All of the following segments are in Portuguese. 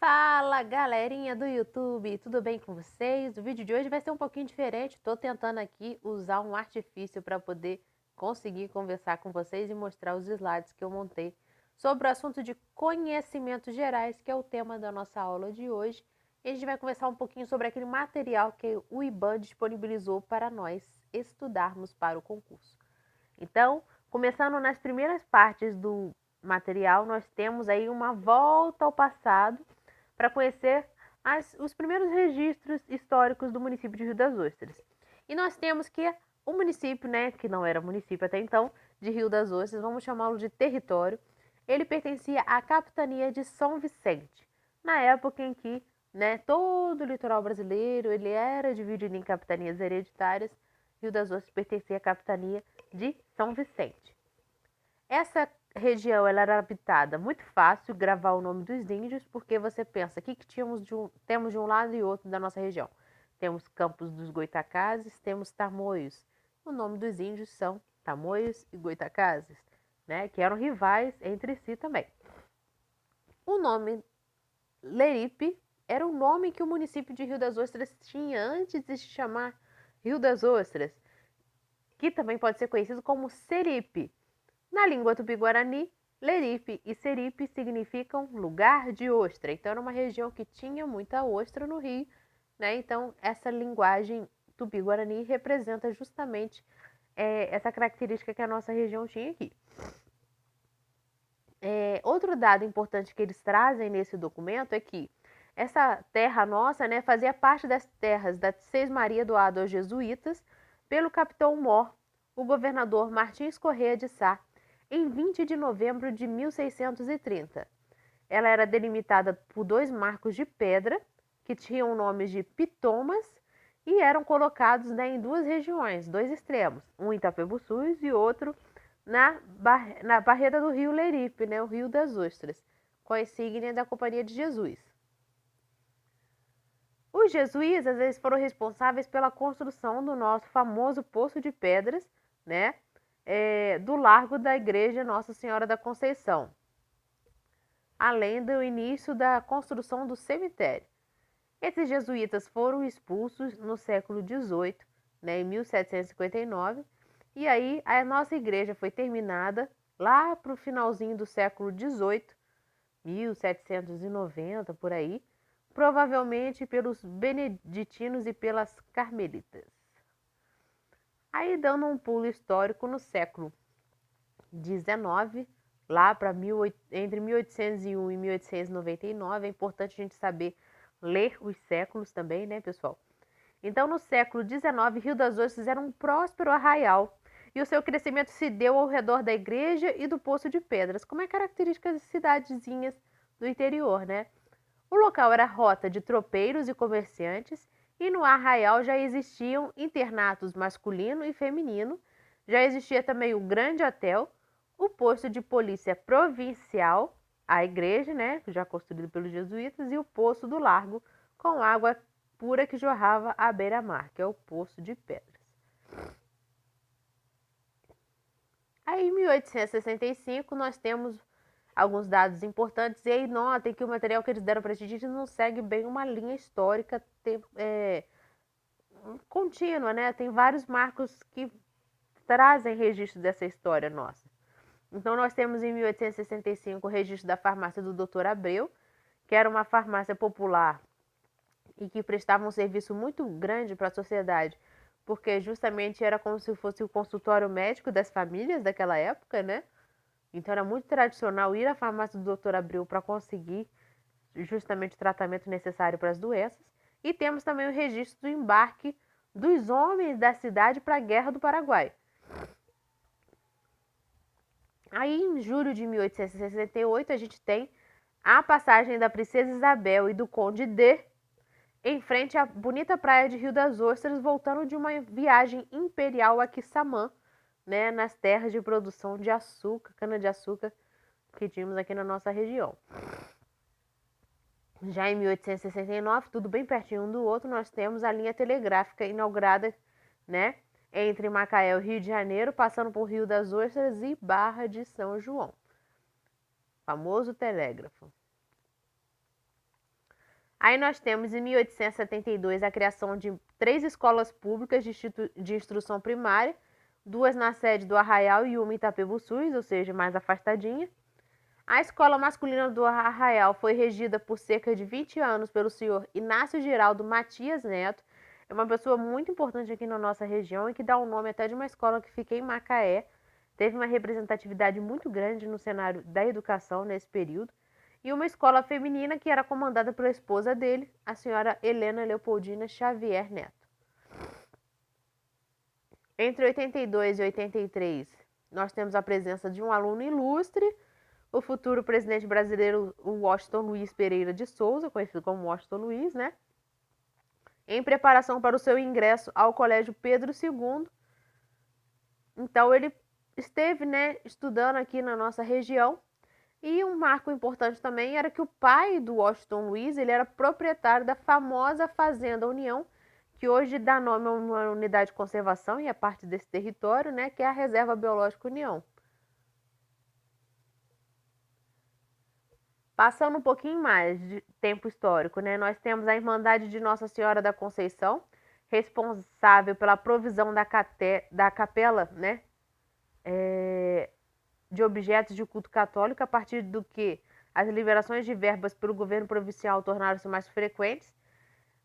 Fala, galerinha do YouTube, tudo bem com vocês? O vídeo de hoje vai ser um pouquinho diferente. Estou tentando aqui usar um artifício para poder conseguir conversar com vocês e mostrar os slides que eu montei sobre o assunto de conhecimentos gerais, que é o tema da nossa aula de hoje. E a gente vai conversar um pouquinho sobre aquele material que o IBAN disponibilizou para nós estudarmos para o concurso. Então, começando nas primeiras partes do material, nós temos aí uma volta ao passado para conhecer os primeiros registros históricos do município de Rio das Ostras. E nós temos que o município, né, que não era município até então, de Rio das Ostras, vamos chamá-lo de território, ele pertencia à capitania de São Vicente, na época em que, né, todo o litoral brasileiro ele era dividido em capitanias hereditárias. Rio das Ostras pertencia à capitania de São Vicente. Essa região ela era habitada, muito fácil gravar o nome dos índios, porque você pensa, o que temos de um lado e outro da nossa região? Temos Campos dos Goitacazes, temos Tamoios. O nome dos índios são Tamoios e Goitacazes, né, que eram rivais entre si também. O nome Leripe era o nome que o município de Rio das Ostras tinha antes de se chamar Rio das Ostras, que também pode ser conhecido como Seripe. Na língua tupi-guarani, Leripe e Seripe significam lugar de ostra. Então, era uma região que tinha muita ostra no rio, né? Então, essa linguagem tupi-guarani representa justamente essa característica que a nossa região tinha aqui. Outro dado importante que eles trazem nesse documento é que essa terra nossa, né, fazia parte das terras da Sesmaria doada aos jesuítas pelo capitão Mor, o governador Martins Corrêa de Sá, em 20 de novembro de 1630. Ela era delimitada por 2 marcos de pedra, que tinham nomes de pitomas, e eram colocados, né, em 2 regiões, 2 extremos, um em Itapebuçus e outro na barreira do rio Leripe, né, o Rio das Ostras, com a insígnia da Companhia de Jesus. Os jesuítas eles foram responsáveis pela construção do nosso famoso Poço de Pedras, né, do largo da igreja Nossa Senhora da Conceição, além do início da construção do cemitério. Esses jesuítas foram expulsos no século XVIII, né, em 1759, e aí a nossa igreja foi terminada lá para o finalzinho do século XVIII, 1790, por aí, provavelmente pelos beneditinos e pelas carmelitas. Aí, dando um pulo histórico no século XIX, lá para entre 1801 e 1899, é importante a gente saber ler os séculos também, né, pessoal? Então, no século XIX, Rio das Ostras era um próspero arraial e o seu crescimento se deu ao redor da igreja e do Poço de Pedras, como é característica das cidadezinhas do interior, né? O local era rota de tropeiros e comerciantes e no arraial já existiam internatos masculino e feminino, já existia também o grande hotel, o posto de polícia provincial, a igreja, né, já construído pelos jesuítas, e o poço do Largo, com água pura que jorrava à beira-mar, que é o Poço de Pedras. Aí, em 1865, nós temos alguns dados importantes, e aí notem que o material que eles deram para a gente não segue bem uma linha histórica contínua, né? Tem vários marcos que trazem registro dessa história nossa. Então, nós temos em 1865 o registro da farmácia do Dr. Abreu, que era uma farmácia popular e que prestava um serviço muito grande para a sociedade, porque justamente era como se fosse o consultório médico das famílias daquela época, né? Então, era muito tradicional ir à farmácia do Dr. Abreu para conseguir justamente o tratamento necessário para as doenças. E temos também o registro do embarque dos homens da cidade para a Guerra do Paraguai. Aí, em julho de 1868, a gente tem a passagem da Princesa Isabel e do Conde D em frente à bonita praia de Rio das Ostras, voltando de uma viagem imperial a Quissamã, né, nas terras de produção de açúcar, cana-de-açúcar que tínhamos aqui na nossa região. Já em 1869, tudo bem pertinho um do outro, nós temos a linha telegráfica inaugurada, né, entre Macaé e Rio de Janeiro, passando por Rio das Ostras e Barra de São João. Famoso telégrafo. Aí nós temos em 1872 a criação de 3 escolas públicas de instrução primária, 2 na sede do Arraial e uma em Itapebuçus, ou seja, mais afastadinha. A escola masculina do Arraial foi regida por cerca de 20 anos pelo senhor Inácio Giraldo Matias Neto. É uma pessoa muito importante aqui na nossa região e que dá o nome até de uma escola que fica em Macaé. Teve uma representatividade muito grande no cenário da educação nesse período. E uma escola feminina que era comandada pela esposa dele, a senhora Helena Leopoldina Xavier Neto. Entre 82 e 83, nós temos a presença de um aluno ilustre, o futuro presidente brasileiro, o Washington Luiz Pereira de Souza, conhecido como Washington Luiz, né? Em preparação para o seu ingresso ao Colégio Pedro II. Então, ele esteve, né, estudando aqui na nossa região. E um marco importante também era que o pai do Washington Luiz, ele era proprietário da famosa Fazenda União, que hoje dá nome a uma unidade de conservação e é parte desse território, né, que é a Reserva Biológica União. Passando um pouquinho mais de tempo histórico, né, nós temos a Irmandade de Nossa Senhora da Conceição, responsável pela provisão da capela, né, de objetos de culto católico, a partir do que as liberações de verbas pelo governo provincial tornaram-se mais frequentes.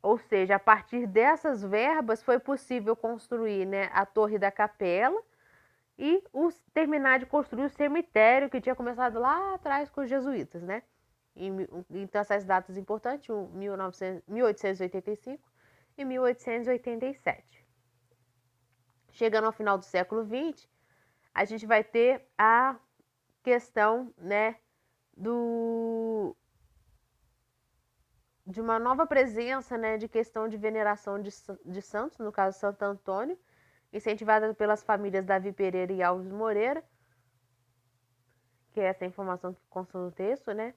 Ou seja, a partir dessas verbas foi possível construir, né, a torre da capela e terminar de construir o cemitério que tinha começado lá atrás com os jesuítas, né? Então, essas datas importantes, 1885 e 1887. Chegando ao final do século XX, a gente vai ter a questão, né, de uma nova presença, né, de questão de veneração de santos, no caso Santo Antônio, incentivada pelas famílias Davi Pereira e Alves Moreira, que é essa informação que consta no texto, né?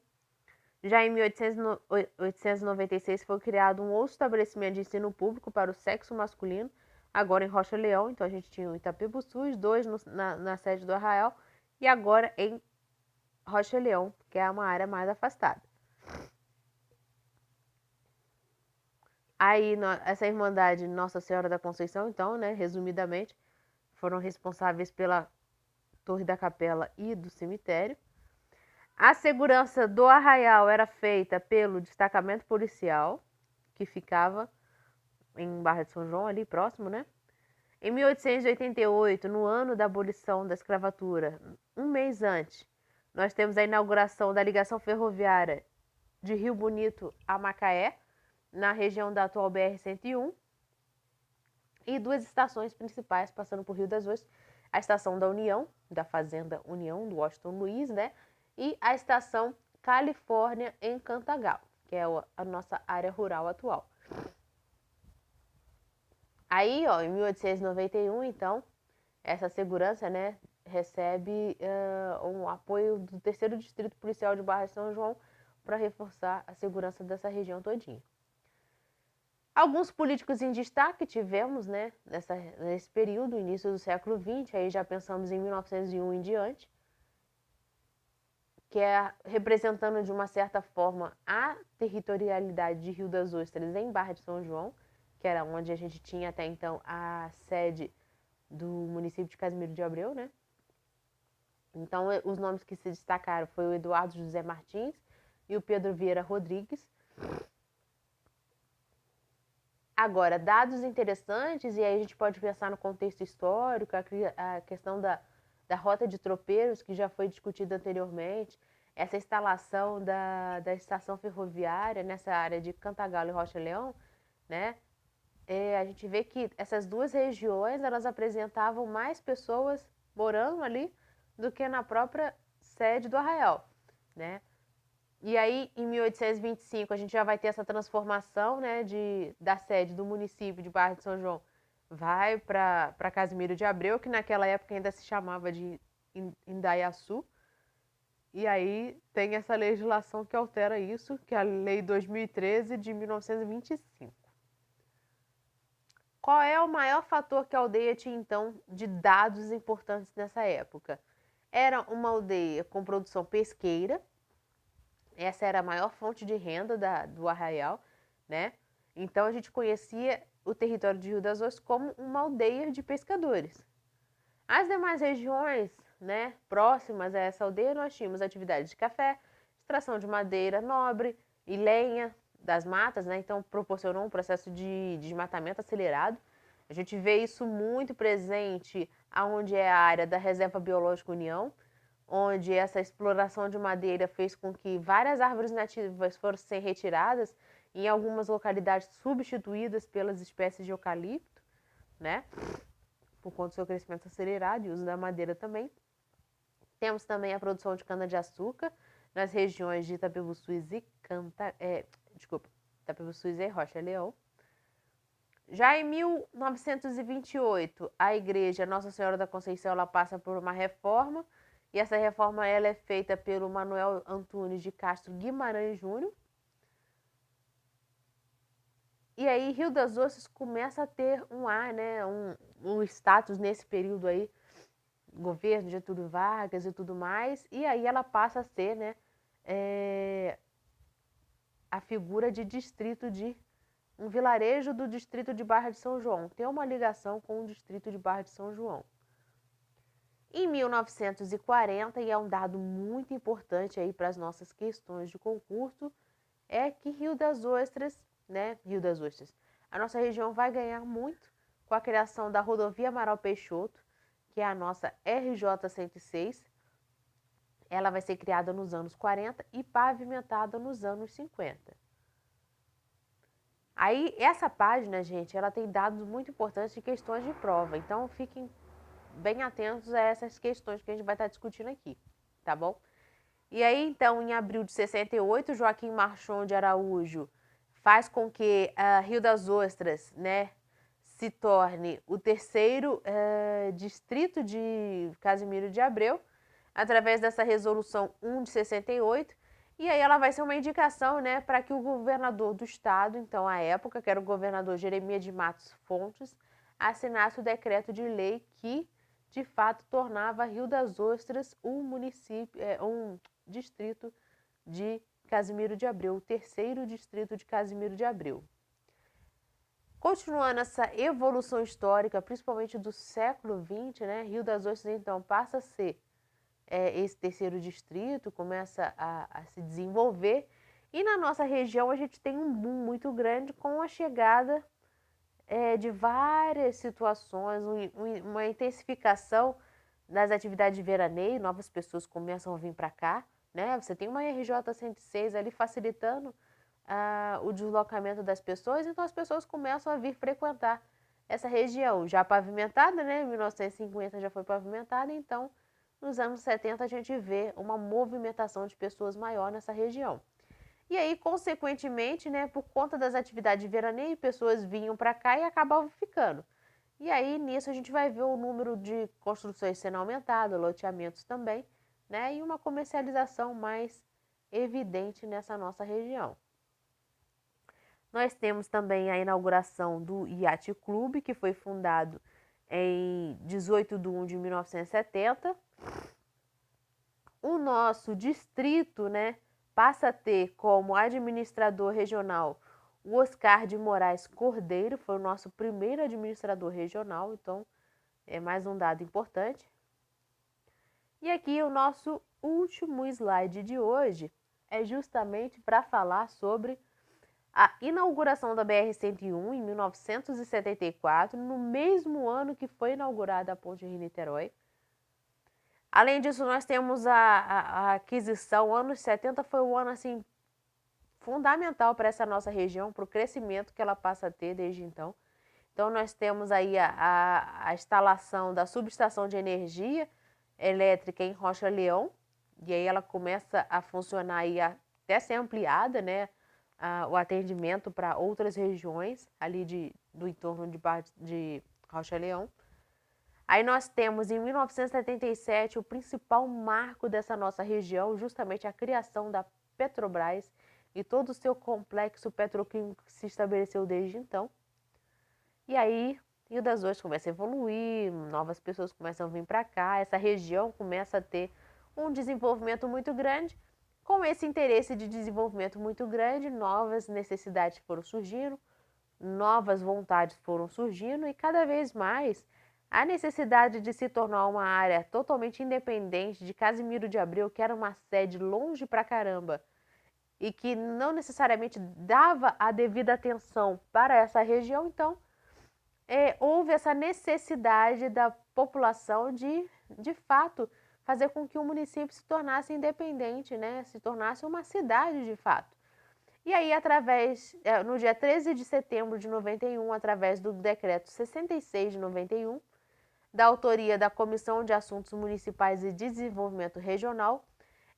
Já em 1896 foi criado um outro estabelecimento de ensino público para o sexo masculino, agora em Rocha Leão. Então a gente tinha o Itapebuçus, 2 na sede do Arraial e agora em Rocha Leão, que é uma área mais afastada. Aí essa Irmandade Nossa Senhora da Conceição, então, né, resumidamente, foram responsáveis pela Torre da Capela e do cemitério. A segurança do Arraial era feita pelo destacamento policial, que ficava em Barra de São João, ali próximo, né? Em 1888, no ano da abolição da escravatura, um mês antes, nós temos a inauguração da ligação ferroviária de Rio Bonito a Macaé, na região da atual BR-101, e 2 estações principais passando por Rio das Ostras, a estação da União, da Fazenda União, do Washington Luiz, né? E a estação Califórnia em Cantagal, que é a nossa área rural atual. Aí, ó, em 1891, então, essa segurança, né, recebe um apoio do 3º Distrito Policial de Barra de São João para reforçar a segurança dessa região todinha. Alguns políticos em destaque tivemos, né, nesse período, início do século XX, aí já pensamos em 1901 em diante, que é representando de uma certa forma a territorialidade de Rio das Ostras em Barra de São João, que era onde a gente tinha até então a sede do município de Casimiro de Abreu, né? Então, os nomes que se destacaram foi o Eduardo José Martins e o Pedro Vieira Rodrigues. Agora, dados interessantes, e aí a gente pode pensar no contexto histórico, a questão da rota de tropeiros, que já foi discutida anteriormente, essa instalação da estação ferroviária nessa área de Cantagalo e Rocha Leão, né? A gente vê que essas 2 regiões, elas apresentavam mais pessoas morando ali do que na própria sede do Arraial, né? E aí, em 1825, a gente já vai ter essa transformação, né, da sede do município de Barra de São João, vai para Casimiro de Abreu, que naquela época ainda se chamava de Indaiaçu. E aí tem essa legislação que altera isso, que é a Lei 2013 de 1925. Qual é o maior fator que a aldeia tinha, então, de dados importantes nessa época? Era uma aldeia com produção pesqueira. Essa era a maior fonte de renda do Arraial. né? Então a gente conhecia o território de Rio das Ostras como uma aldeia de pescadores. As demais regiões, né, próximas a essa aldeia, nós tínhamos atividades de café, extração de madeira nobre e lenha das matas, né? Então proporcionou um processo de desmatamento acelerado. A gente vê isso muito presente aonde é a área da Reserva Biológica União, onde essa exploração de madeira fez com que várias árvores nativas fossem retiradas, em algumas localidades substituídas pelas espécies de eucalipto, né? Por conta do seu crescimento acelerado e uso da madeira também. Temos também a produção de cana-de-açúcar nas regiões de Itapebuçus e Itapebuçus e Rocha Leão. Já em 1928, a igreja Nossa Senhora da Conceição ela passa por uma reforma, e essa reforma ela é feita pelo Manuel Antunes de Castro Guimarães Júnior. E aí Rio das Ostras começa a ter um ar, né, um status nesse período aí, governo Getúlio Vargas e tudo mais, e aí ela passa a ser, né, a figura de distrito de um vilarejo do distrito de Barra de São João, tem uma ligação com o distrito de Barra de São João. Em 1940, e é um dado muito importante aí para as nossas questões de concurso, é que Rio das Ostras, né, Rio das Ostras, a nossa região vai ganhar muito com a criação da rodovia Amaral Peixoto, que é a nossa RJ-106. Ela vai ser criada nos anos 40 e pavimentada nos anos 50. Aí, essa página, gente, ela tem dados muito importantes de questões de prova, então fiquem bem atentos a essas questões que a gente vai estar discutindo aqui, tá bom? E aí, então, em abril de 68, Joaquim Marchon de Araújo faz com que Rio das Ostras, né, se torne o terceiro distrito de Casimiro de Abreu, através dessa resolução 1 de 68, e aí ela vai ser uma indicação, né, para que o governador do estado, então, à época, que era o governador Jeremias de Matos Fontes, assinasse o decreto de lei que de fato tornava Rio das Ostras um município, um distrito de Casimiro de Abreu, o terceiro distrito de Casimiro de Abreu. Continuando essa evolução histórica, principalmente do século XX, né, Rio das Ostras então passa a ser esse terceiro distrito, começa a se desenvolver, e na nossa região a gente tem um boom muito grande com a chegada de várias situações, uma intensificação das atividades de veraneio, novas pessoas começam a vir para cá, né? Você tem uma RJ 106 ali facilitando o deslocamento das pessoas, então as pessoas começam a vir frequentar essa região já pavimentada, né? Em 1950 já foi pavimentada, então nos anos 70 a gente vê uma movimentação de pessoas maior nessa região. E aí, consequentemente, né, por conta das atividades de veraneio, pessoas vinham para cá e acabavam ficando. E aí, nisso, a gente vai ver o número de construções sendo aumentado, loteamentos também, né, e uma comercialização mais evidente nessa nossa região. Nós temos também a inauguração do Yacht Clube, que foi fundado em 18 de 1 de 1970. O nosso distrito, né, passa a ter como administrador regional o Oscar de Moraes Cordeiro, foi o nosso primeiro administrador regional, então é mais um dado importante. E aqui o nosso último slide de hoje é justamente para falar sobre a inauguração da BR-101 em 1974, no mesmo ano que foi inaugurada a Ponte Rio-Niterói. Além disso, nós temos a aquisição, o ano 70 foi um ano assim, fundamental para essa nossa região, para o crescimento que ela passa a ter desde então. Então, nós temos aí a instalação da subestação de energia elétrica em Rocha Leão, e aí ela começa a funcionar e até ser ampliada, né, o atendimento para outras regiões ali do entorno de Rocha Leão. Aí nós temos em 1977 o principal marco dessa nossa região, justamente a criação da Petrobras e todo o seu complexo petroquímico que se estabeleceu desde então. E aí Rio das Ostras começa a evoluir, novas pessoas começam a vir para cá, essa região começa a ter um desenvolvimento muito grande, Com esse interesse de desenvolvimento muito grande, novas necessidades foram surgindo, novas vontades foram surgindo e cada vez mais a necessidade de se tornar uma área totalmente independente de Casimiro de Abreu, que era uma sede longe pra caramba e que não necessariamente dava a devida atenção para essa região, então houve essa necessidade da população de fato, fazer com que o município se tornasse independente, né? Se tornasse uma cidade de fato. E aí, no dia 13 de setembro de 91, através do decreto 66 de 91, da autoria da Comissão de Assuntos Municipais e Desenvolvimento Regional,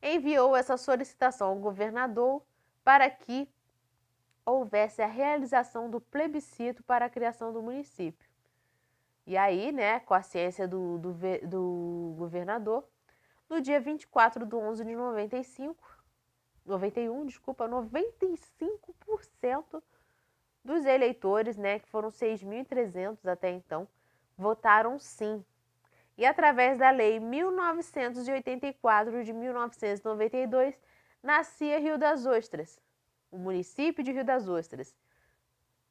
enviou essa solicitação ao governador para que houvesse a realização do plebiscito para a criação do município. E aí, né, com a ciência do governador, no dia 24 de 11 de 91, 95% dos eleitores, né, que foram 6.300 até então, votaram sim. E através da Lei 1984 de 1992, nascia Rio das Ostras, o município de Rio das Ostras.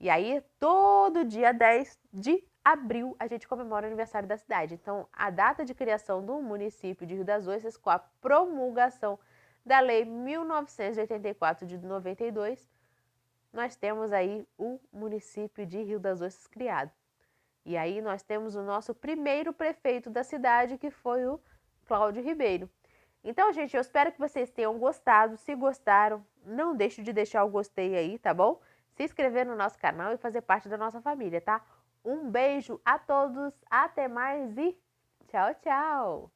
E aí, todo dia 10 de abril, a gente comemora o aniversário da cidade. Então, a data de criação do município de Rio das Ostras, com a promulgação da Lei 1984 de 92, nós temos aí o município de Rio das Ostras criado. E aí nós temos o nosso primeiro prefeito da cidade, que foi o Cláudio Ribeiro. Então, gente, eu espero que vocês tenham gostado. Se gostaram, não deixe de deixar o gostei aí, tá bom? Se inscrever no nosso canal e fazer parte da nossa família, tá? Um beijo a todos, até mais e tchau, tchau!